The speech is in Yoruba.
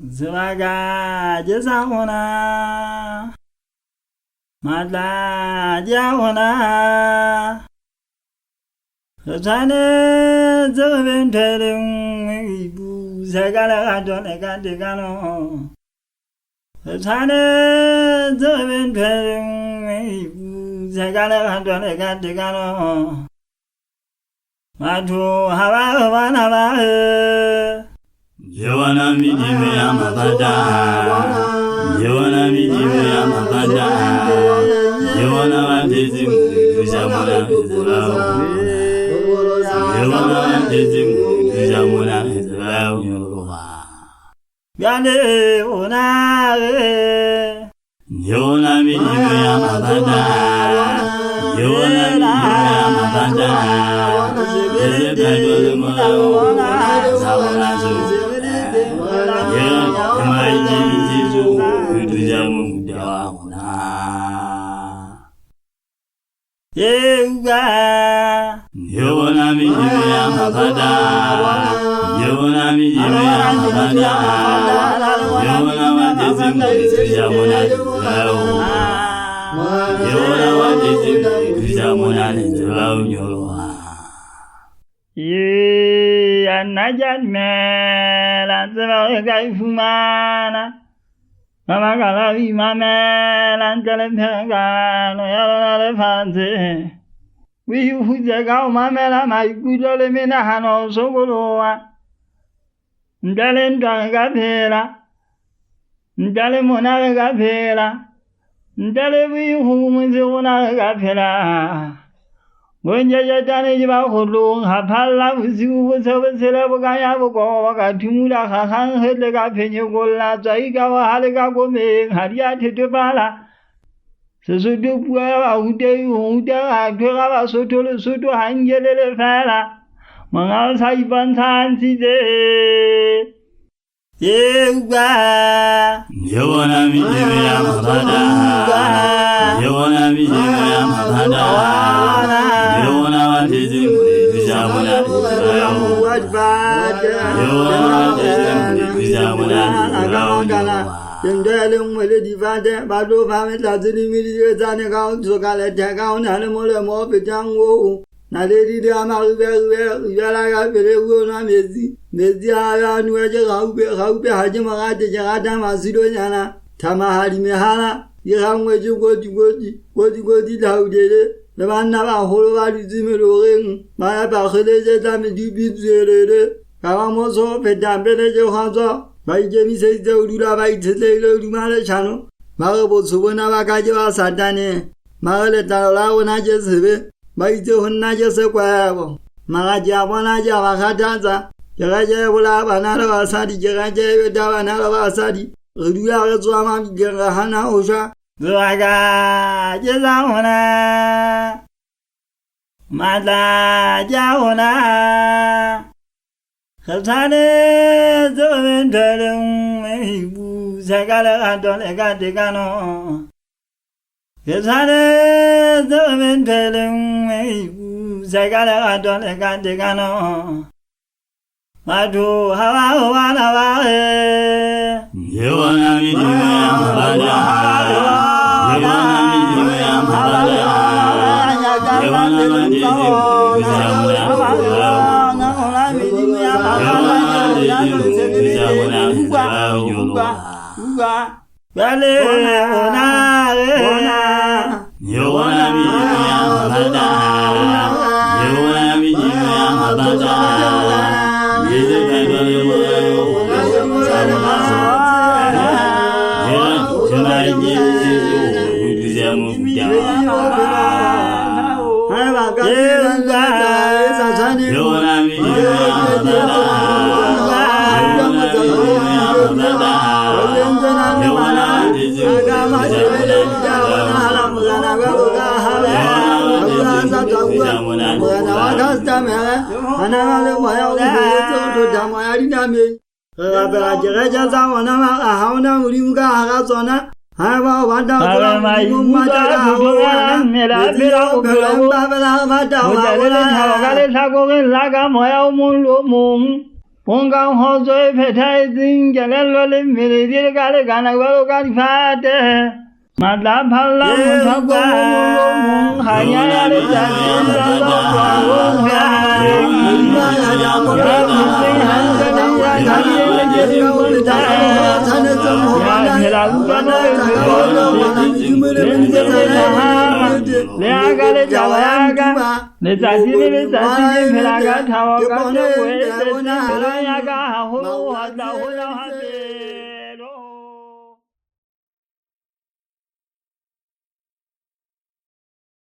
Zvaga jesahona Madla jahona Zane zoventelum ibu Zagala adone gandigano Zane zoventelum ibu Zagala adone gandigano Matu hawa Yawana miji ya mabada, Yawana miji ya mabada, Yawana watezi mujamuna mizrao, Yawana watezi mujamuna mizrao yoruba. Yane onare, Yawana miji ya mabada, Yawana miji ya mabada, Yezebadole mulao, Zawala zuzi. Yawana miji ya mabada, Yawana miji ya mabada, Yawana watezi mujamuna mizrao, Yawana watezi mujamuna mizrao yoruba. Najat mela zeva gaifumana Mama kala imamela njale pega no yalo le fanze wi huje ga mamela mai kudole mina hano sogoloa njale ndanga phela njale mona ga phela njale wi hu munze ona ga phela Wenja jatane jiba khulu haphala usiku busabusela bukaya buko kathimula khakhang hele ka phenye kolla tsaika wa hale ka kome hariya thethepala sesutu bua ba hute huta athega ba sothole soto hangelele fela manga sai bantsantsi de Yeuga Yawana miji ya mabada, Yawana miji ya mabada, Yawana watezi mujamuna mizrao, Yawana watezi mujamuna mizrao. Yendele mwele divade bado fame lazini mili zane kao sokale tekao nale mole mo pejango na lady de amaruwe yala ga bere wo na mezi aya nuwe gaube haje magade jagada masido nyana tama hali mehala yihamwe godi daudele le banna ba holo ba dizimelo reng ba ba kheleje dame dibizere kawa mozo pedambele je khanzo Bai jemi seite urula bai tele urumale chano Magabo subona bakaje wa satane Magale talola wona je sebe Bai je honna je se kwabo Magaje abona je bakatanza Jagaje bula banala basadi jagaje dawana basadi Urula rezwa ma bigenga hana osha Zaga jezahona Mala jahona Khalsane zoventelum ibu Zagala adone gandigano Khalsane zoventelum ibu Zagala adone gandigano Matu hawa Yawana miji ya mabada, Yawana miji ya mabada, Yawana watezi mujamuna mizrao, Yale Yawana miji ya mabada, Yawana miji ya mabada, Yezebadole mulao, Hava vada mata mela bela bela vada wala gale sago laga moya mulu mum ဝန်ကောင်ဟောဆွဲဖက်ထိုင်စဉ်ကြလဲလွယ်လေးမေရီဒီကလည်းကနာဝဲကဖတ်တယ်မတာဖလာမထောက်ကောဟာညာရတဲ့ဇာတိတော်တော်ဝုံဟဲမိမာယာမောရမသိဟန်ကလေးရာခရီးလေးကျေဝတ်တာသနသမုဘာနာလာဥပနာသေဘောလောဝနာဒီမရေမြတ်နာလေအာကလေးကြောင့်ကနေဇာတိလေးဇာတိဖလာကထာဝကတဲ့ဝေသနာရာကဟောဟာတာ